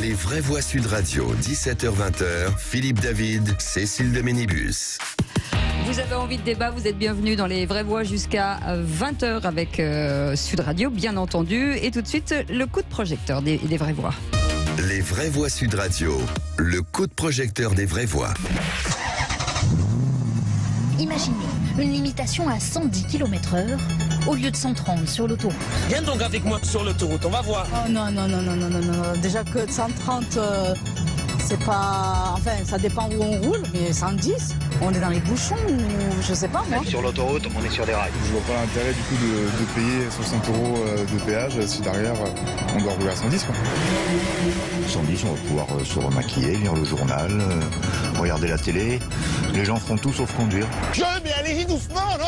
Les vraies voix Sud Radio, 17h-20h, Philippe David, Cécile de Ménibus. Vous avez envie de débat, vous êtes bienvenus dans les vraies voix jusqu'à 20h avec Sud Radio, bien entendu. Et tout de suite, le coup de projecteur des vraies voix. Les vraies voix Sud Radio, le coup de projecteur des vraies voix. Imaginez une limitation à 110 km/h au lieu de 130 sur l'autoroute. Viens donc avec moi sur l'autoroute, on va voir. Oh non. Déjà que 130, c'est pas... Enfin, ça dépend où on roule, mais 110, on est dans les bouchons ou je sais pas moi. Sur l'autoroute, on est sur des rails. Je vois pas l'intérêt du coup de payer 60 € de péage si derrière on doit rouler à 110 quoi. 110, on va pouvoir se remaquiller, lire le journal, regarder la télé. Les gens feront tout sauf conduire. Mais allez-y doucement, non ?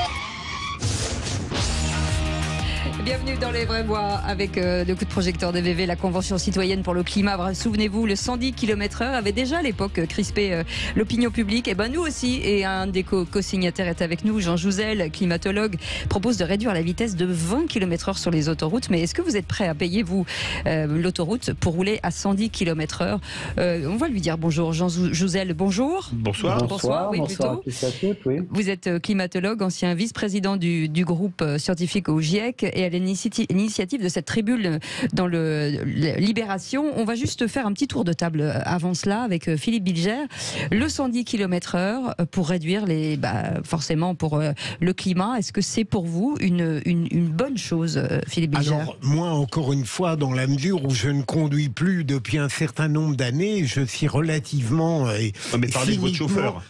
Bienvenue dans les vraies voix avec le coup de projecteur des VV, la Convention citoyenne pour le climat. Souvenez-vous, le 110 km/h avait déjà à l'époque crispé l'opinion publique. Et ben nous aussi, et un des co-signataires est avec nous, Jean Jouzel, climatologue, propose de réduire la vitesse de 20 km/h sur les autoroutes. Mais est-ce que vous êtes prêt à payer, vous, l'autoroute pour rouler à 110 km/h On va lui dire bonjour. Jean Jouzel, bonjour. Bonsoir. Bonsoir, oui, plutôt. Oui. Vous êtes climatologue, ancien vice-président du groupe scientifique au GIEC, et à l'initiative de cette tribune dans le Libération. On va juste faire un petit tour de table avant cela avec Philippe Bilger. Le 110 km/h pour réduire forcément pour le climat. Est-ce que c'est pour vous une bonne chose, Philippe Bilger? Alors, moi, encore une fois, dans la mesure où je ne conduis plus depuis un certain nombre d'années, je suis relativement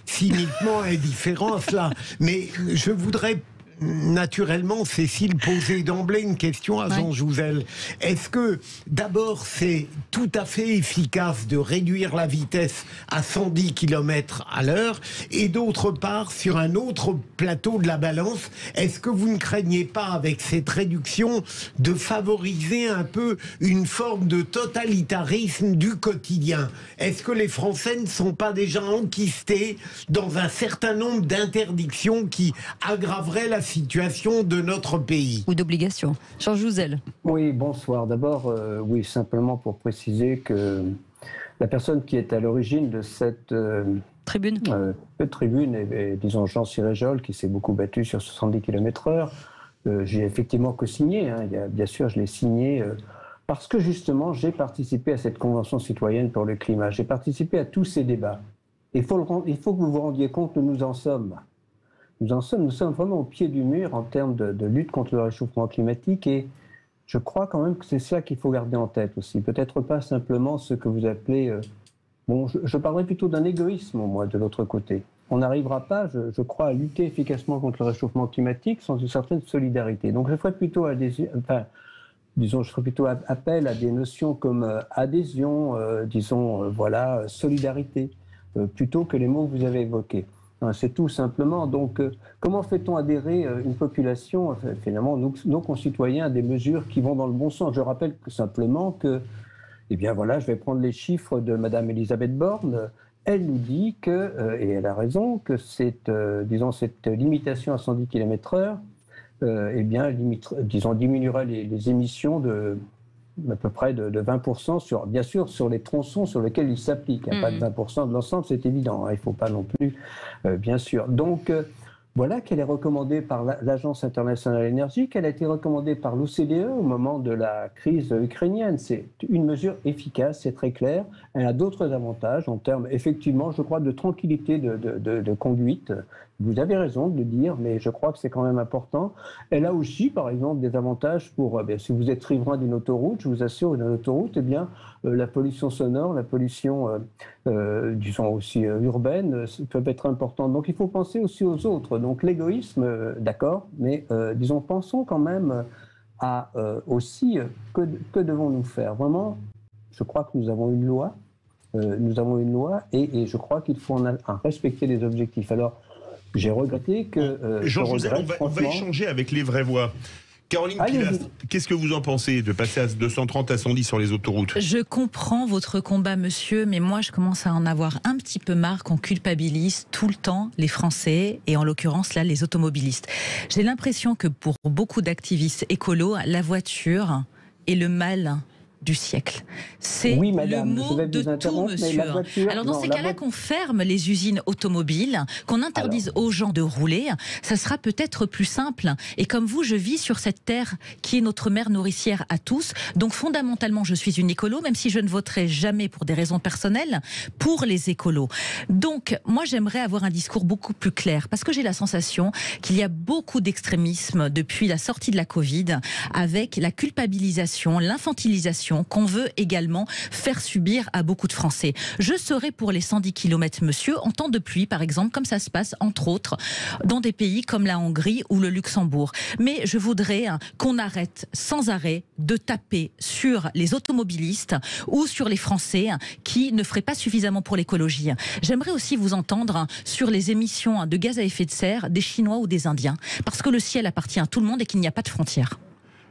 cyniquement indifférent à cela. Mais je voudrais naturellement, Cécile, poser d'emblée une question à Jean Jouzel. Est-ce que, d'abord, c'est tout à fait efficace de réduire la vitesse à 110 km/h, et d'autre part, sur un autre plateau de la balance, est-ce que vous ne craignez pas, avec cette réduction, de favoriser un peu une forme de totalitarisme du quotidien? Est-ce que les Français ne sont pas déjà enquistés dans un certain nombre d'interdictions qui aggraveraient la situation de notre pays? Ou d'obligation. Jean Jouzel. Oui, bonsoir. D'abord, simplement pour préciser que la personne qui est à l'origine de cette tribune est, disons, Jean Siréjol, qui s'est beaucoup battu sur 70 km/h. J'ai effectivement co-signé, bien sûr, je l'ai signé parce que justement, j'ai participé à cette Convention citoyenne pour le climat. J'ai participé à tous ces débats. Il faut que vous vous rendiez compte où nous en sommes. Nous sommes vraiment au pied du mur en termes de lutte contre le réchauffement climatique, et je crois quand même que c'est ça qu'il faut garder en tête aussi. Peut-être pas simplement ce que vous appelez... je parlerais plutôt d'un égoïsme, moi, de l'autre côté. On n'arrivera pas, je crois, à lutter efficacement contre le réchauffement climatique sans une certaine solidarité. Donc je ferais plutôt appel à des notions comme adhésion, solidarité, plutôt que les mots que vous avez évoqués. C'est tout simplement. Donc, comment fait-on adhérer une population, finalement, nos concitoyens, à des mesures qui vont dans le bon sens? Je rappelle simplement que, je vais prendre les chiffres de Madame Elisabeth Borne. Elle nous dit que, et elle a raison, que cette limitation à 110 km/h, diminuera les émissions à peu près de 20% sur les tronçons sur lesquels il s'applique. Il n'y a pas de 20% de l'ensemble, c'est évident. Il ne faut pas non plus, bien sûr. Donc, voilà qu'elle est recommandée par l'Agence internationale de l'énergie, qu'elle a été recommandée par l'OCDE au moment de la crise ukrainienne. C'est une mesure efficace, c'est très clair. Elle a d'autres avantages en termes, effectivement, je crois, de tranquillité de conduite. Vous avez raison de le dire, mais je crois que c'est quand même important. Elle a aussi, par exemple, des avantages pour, si vous êtes riverain d'une autoroute, je vous assure, une autoroute, la pollution sonore, la pollution, aussi urbaine, peuvent être importantes. Donc il faut penser aussi aux autres. Donc l'égoïsme, d'accord, mais pensons quand même à aussi que devons-nous faire. Vraiment, je crois que nous avons une loi, et je crois qu'il faut en respecter les objectifs. Alors, j'ai regretté que... Jean Jouzel, on va échanger avec les vraies voix. Caroline Pilastre, qu'est-ce que vous en pensez de passer à 230 à 110 sur les autoroutes? Je comprends votre combat, monsieur, mais moi je commence à en avoir un petit peu marre qu'on culpabilise tout le temps les Français, et en l'occurrence là les automobilistes. J'ai l'impression que pour beaucoup d'activistes écolos, la voiture est le mal du siècle. C'est oui, madame, le mot de tout, monsieur. Alors dans ces cas-là, qu'on ferme les usines automobiles, qu'on interdise aux gens de rouler, ça sera peut-être plus simple. Et comme vous, je vis sur cette terre qui est notre mère nourricière à tous. Donc fondamentalement, je suis une écolo, même si je ne voterai jamais pour des raisons personnelles, pour les écolos. Donc moi, j'aimerais avoir un discours beaucoup plus clair, parce que j'ai la sensation qu'il y a beaucoup d'extrémisme depuis la sortie de la Covid, avec la culpabilisation, l'infantilisation qu'on veut également faire subir à beaucoup de Français. Je serai pour les 110 km, monsieur, en temps de pluie, par exemple, comme ça se passe, entre autres, dans des pays comme la Hongrie ou le Luxembourg. Mais je voudrais qu'on arrête sans arrêt de taper sur les automobilistes ou sur les Français qui ne feraient pas suffisamment pour l'écologie. J'aimerais aussi vous entendre sur les émissions de gaz à effet de serre des Chinois ou des Indiens, parce que le ciel appartient à tout le monde et qu'il n'y a pas de frontières.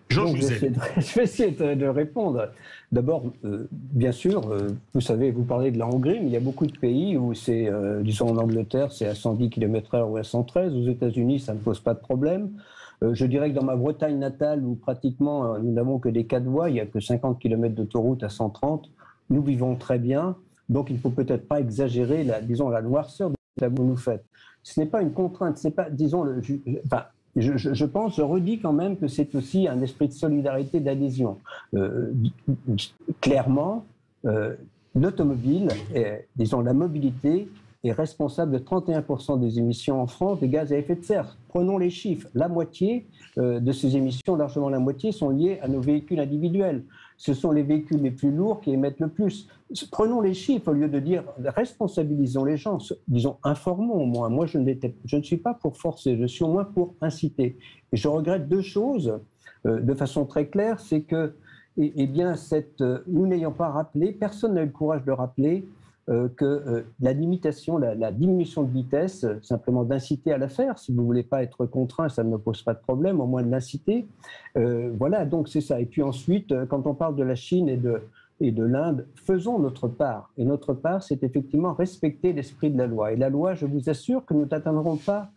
Je vais essayer de répondre. D'abord, bien sûr, vous savez, vous parlez de la Hongrie, mais il y a beaucoup de pays où c'est, disons en Angleterre, c'est à 110 km/h ou à 113. Aux États-Unis, ça ne pose pas de problème. Je dirais que dans ma Bretagne natale, où pratiquement nous n'avons que des 4 voies, il n'y a que 50 km d'autoroute à 130, nous vivons très bien. Donc il ne faut peut-être pas exagérer la noirceur de ce que vous nous faites. Ce n'est pas une contrainte, ce n'est pas, disons, je pense, je redis quand même que c'est aussi un esprit de solidarité, d'adhésion. Clairement, l'automobile, disons la mobilité, est responsable de 31% des émissions en France de gaz à effet de serre. Prenons les chiffres. La moitié de ces émissions, largement la moitié, sont liées à nos véhicules individuels. Ce sont les véhicules les plus lourds qui émettent le plus. Prenons les chiffres au lieu de dire responsabilisons les gens, disons informons au moins. Moi, je ne suis pas pour forcer, je suis au moins pour inciter. Et je regrette 2 choses de façon très claire, c'est que, nous n'ayons pas rappelé, personne n'a eu le courage de rappeler que la limitation, la diminution de vitesse, simplement d'inciter à la faire. Si vous ne voulez pas être contraint, ça ne me pose pas de problème, au moins de l'inciter. Voilà, donc c'est ça. Et puis ensuite, quand on parle de la Chine et de l'Inde, faisons notre part. Et notre part, c'est effectivement respecter l'esprit de la loi. Et la loi, je vous assure que nous n'atteindrons pas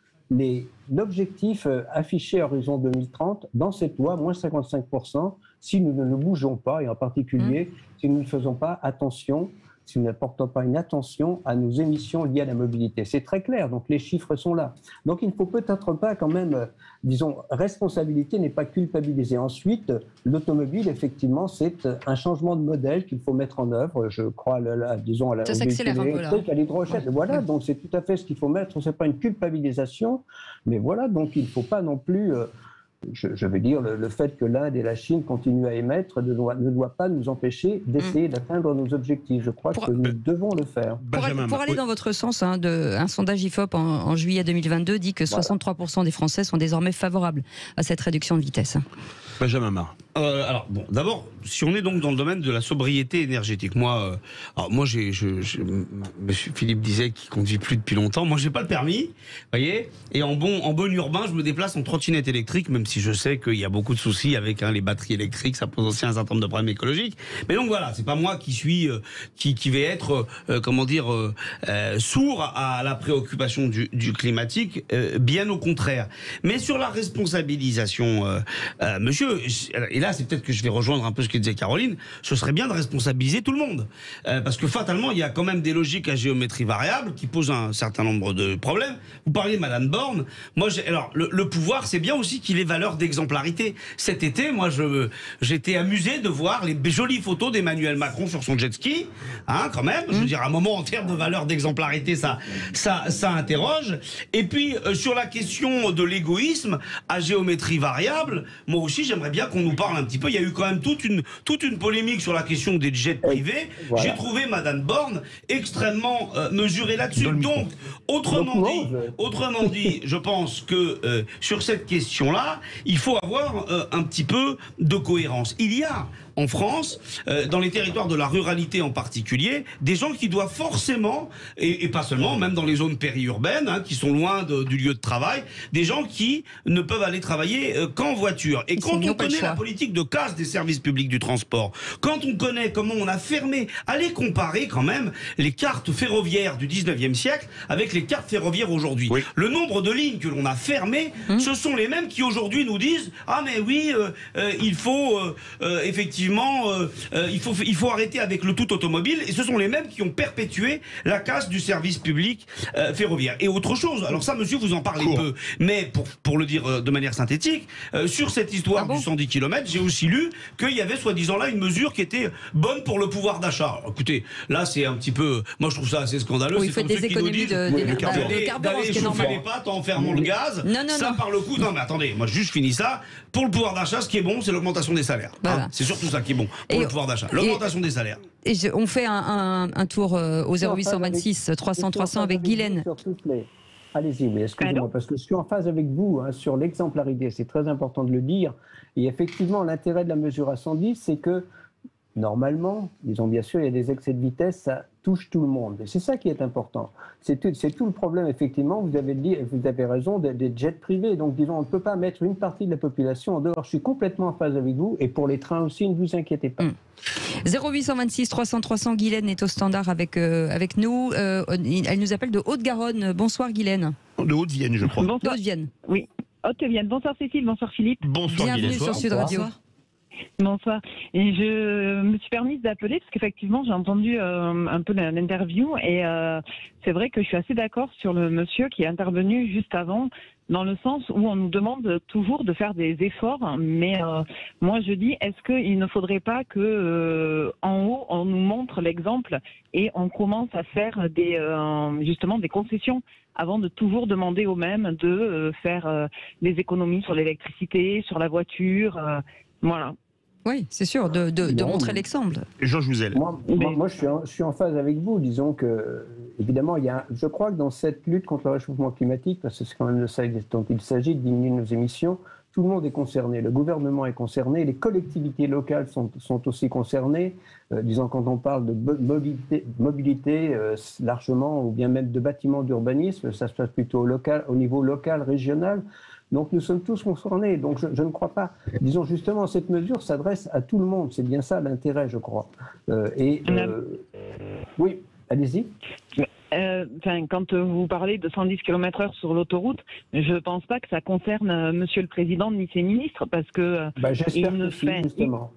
l'objectif affiché à horizon 2030 dans cette loi, moins 55%, si nous ne bougeons pas, et en particulier si nous ne faisons pas attention, si nous n'apportons pas une attention à nos émissions liées à la mobilité. C'est très clair, donc les chiffres sont là. Donc il ne faut peut-être pas quand même, disons, responsabilité n'est pas culpabiliser. Ensuite, l'automobile, effectivement, c'est un changement de modèle qu'il faut mettre en œuvre, je crois, disons, à la électrique, à l'hydrogène. Voilà, donc c'est tout à fait ce qu'il faut mettre. Ce n'est pas une culpabilisation, mais voilà, donc il ne faut pas non plus... Je veux dire, le fait que l'Inde et la Chine continuent à émettre ne doit pas nous empêcher d'essayer d'atteindre nos objectifs. Je crois que nous devons le faire. Pour aller dans votre sens, un sondage IFOP en juillet 2022 dit que 63% des Français sont désormais favorables à cette réduction de vitesse. Benjamin Marr. Alors, bon, d'abord, si on est donc dans le domaine de la sobriété énergétique, moi, monsieur Philippe disait qu'il conduit plus depuis longtemps. Moi, j'ai pas le permis, voyez. Et en bon urbain, je me déplace en trottinette électrique, même si je sais qu'il y a beaucoup de soucis avec les batteries électriques, ça pose aussi un certain nombre de problèmes écologiques. Mais donc voilà, c'est pas moi qui suis, qui vais être, sourd à la préoccupation du climatique, bien au contraire. Mais sur la responsabilisation, monsieur, et là c'est peut-être que je vais rejoindre un peu ce que disait Caroline, ce serait bien de responsabiliser tout le monde. Parce que fatalement, il y a quand même des logiques à géométrie variable qui posent un certain nombre de problèmes. Vous parliez de Madame Borne. Moi, alors, le pouvoir, c'est bien aussi qu'il ait valeur d'exemplarité. Cet été, moi, j'étais amusé de voir les jolies photos d'Emmanuel Macron sur son jet ski. Hein, quand même. Je veux dire, à un moment, en termes de valeur d'exemplarité, ça interroge. Et puis, sur la question de l'égoïsme à géométrie variable, moi aussi, j'aimerais bien qu'on nous parle un petit peu. Il y a eu quand même toute une polémique sur la question des jets privés. Voilà. J'ai trouvé Madame Borne extrêmement mesurée là-dessus. Donc, autrement dit, je pense que sur cette question-là, il faut avoir un petit peu de cohérence. Il y a en France, dans les territoires de la ruralité en particulier, des gens qui doivent forcément, et pas seulement, même dans les zones périurbaines, qui sont loin du lieu de travail, des gens qui ne peuvent aller travailler qu'en voiture. Et quand on connaît la politique de casse des services publics du transport, quand on connaît comment on a fermé, allez comparer quand même les cartes ferroviaires du 19e siècle avec les cartes ferroviaires aujourd'hui. Oui. Le nombre de lignes que l'on a fermées, ce sont les mêmes qui aujourd'hui nous disent « Ah mais oui, il faut effectivement effectivement, il faut arrêter avec le tout automobile, et ce sont les mêmes qui ont perpétué la casse du service public ferroviaire. Et autre chose, alors ça, monsieur, vous en parlez peu, mais pour le dire de manière synthétique, sur cette histoire du 110 km, j'ai aussi lu qu'il y avait soi-disant là une mesure qui était bonne pour le pouvoir d'achat. Écoutez, là c'est un petit peu, moi je trouve ça assez scandaleux. Oui, c'est comme ceux qui nous disent d'aller chauffer les pâtes en fermant le gaz. Ça par le coup, non mais attendez, moi juste finis ça. Pour le pouvoir d'achat, ce qui est bon, c'est l'augmentation des salaires. Voilà. C'est surtout ça qui est bon pour le pouvoir d'achat. L'augmentation des salaires. Et on fait un tour au 0826 300 300 avec Guylaine. Allez-y, mais excusez-moi, parce que je suis en phase avec vous sur l'exemplarité, c'est très important de le dire. Et effectivement, l'intérêt de la mesure à 110, c'est que, normalement, disons bien sûr, il y a des excès de vitesse, ça touche tout le monde. Et c'est ça qui est important. C'est tout le problème, effectivement, vous avez raison, des jets privés. Donc, disons, on ne peut pas mettre une partie de la population en dehors. Je suis complètement en phase avec vous, et pour les trains aussi, ne vous inquiétez pas. 0826 300 300, Guylaine est au standard avec nous. Elle nous appelle de Haute-Garonne. Bonsoir Guylaine. De Haute-Vienne, je crois. De Haute-Vienne. Oui, Haute-Vienne. Bonsoir Cécile, bonsoir Philippe. Bonsoir Bienvenue Guylaine. sur Sud Radio. Bonsoir. Et je me suis permise d'appeler parce qu'effectivement j'ai entendu un peu l'interview et c'est vrai que je suis assez d'accord sur le monsieur qui est intervenu juste avant, dans le sens où on nous demande toujours de faire des efforts, mais moi je dis, est-ce qu'il ne faudrait pas que en haut on nous montre l'exemple et on commence à faire justement des concessions avant de toujours demander aux mêmes de faire des économies sur l'électricité, sur la voiture, voilà. Oui, c'est sûr, de montrer l'exemple. Jean Jouzel. Moi je suis en phase avec vous. Disons que, évidemment, je crois que dans cette lutte contre le réchauffement climatique, parce que c'est quand même de ça dont il s'agit, de diminuer nos émissions, tout le monde est concerné. Le gouvernement est concerné, les collectivités locales sont aussi concernées. Disons, quand on parle de mobilité largement, ou bien même de bâtiments d'urbanisme, ça se passe plutôt au niveau local, régional. Donc nous sommes tous concernés. Donc je ne crois pas. Disons justement, cette mesure s'adresse à tout le monde. C'est bien ça l'intérêt, je crois. Oui, allez-y. Quand vous parlez de 110 km/h sur l'autoroute, je ne pense pas que ça concerne Monsieur le Président ni ses ministres, parce que j'espère que si, justement.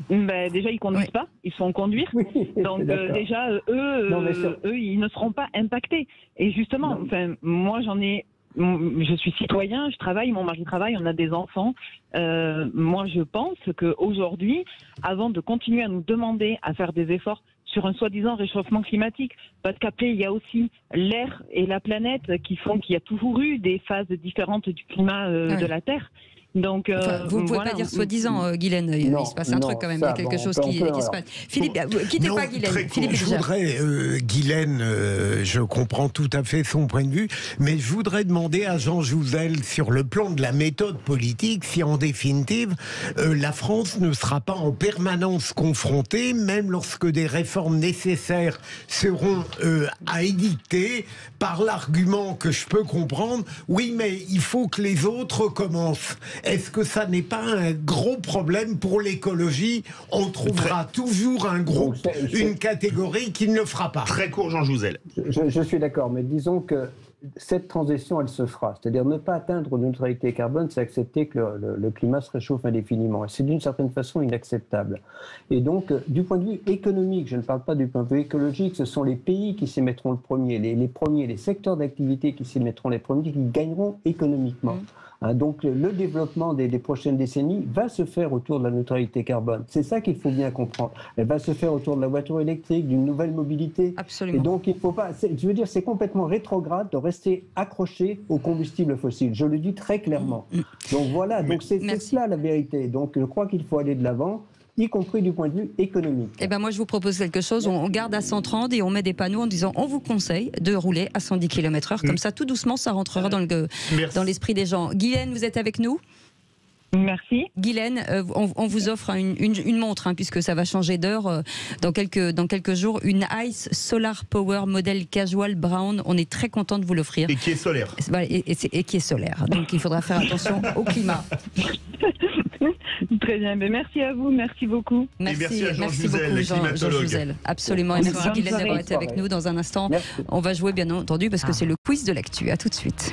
Déjà, ils conduisent pas, ils sont conduire. Oui, donc déjà, eux, ils ne seront pas impactés. Et justement, moi, je suis citoyen, je travaille, mon mari travaille, on a des enfants. Moi, je pense qu'aujourd'hui, avant de continuer à nous demander à faire des efforts sur un soi-disant réchauffement climatique, parce qu'après, il y a aussi l'air et la planète qui font qu'il y a toujours eu des phases différentes du climat de la Terre. Donc, vous ne pouvez pas dire soi-disant, Guylaine. Il se passe un truc quand même. Il y a quelque chose qui se passe. Philippe, quittez pas Guylaine. Philippe, je voudrais, Guylaine, je comprends tout à fait son point de vue, mais je voudrais demander à Jean Jouzel, sur le plan de la méthode politique, si en définitive, la France ne sera pas en permanence confrontée, même lorsque des réformes nécessaires seront à édicter, par l'argument que je peux comprendre, oui, mais il faut que les autres commencent. Est-ce que ça n'est pas un gros problème pour l'écologie? On trouvera toujours un groupe, une catégorie qui ne le fera pas. Très court, Jean Jouzel. Je suis d'accord, mais disons que cette transition, elle se fera. C'est-à-dire ne pas atteindre une neutralité carbone, c'est accepter que le climat se réchauffe indéfiniment. Et c'est d'une certaine façon inacceptable. Et donc, du point de vue économique, je ne parle pas du point de vue écologique, ce sont les pays qui s'y mettront le premier, les secteurs d'activité qui s'y mettront les premiers, qui gagneront économiquement. Donc le développement des prochaines décennies va se faire autour de la neutralité carbone. C'est ça qu'il faut bien comprendre. Elle va se faire autour de la voiture électrique, d'une nouvelle mobilité. Absolument. Et donc il faut pas. Je veux dire, c'est complètement rétrograde de rester accroché aux combustibles fossiles. Je le dis très clairement. Donc voilà. Donc c'est cela la vérité. Donc je crois qu'il faut aller de l'avant, y compris du point de vue économique. Eh ben moi, je vous propose quelque chose. On garde à 130 et on met des panneaux en disant on vous conseille de rouler à 110 km/h. Comme ça, tout doucement, ça rentrera dans l'esprit des gens. Guylaine, vous êtes avec nous ? Merci. Guylaine, on vous offre une montre, puisque ça va changer d'heure dans quelques jours. Une Ice Solar Power modèle Casual Brown. On est très content de vous l'offrir. Et qui est solaire. Et qui est solaire. Donc il faudra faire attention au climat. Très bien, mais merci à vous, merci beaucoup. Merci à Jean Jouzel. Absolument, et merci Guylaine d'avoir été avec nous. Dans un instant, on va jouer bien entendu parce que c'est le quiz de l'actu. À tout de suite.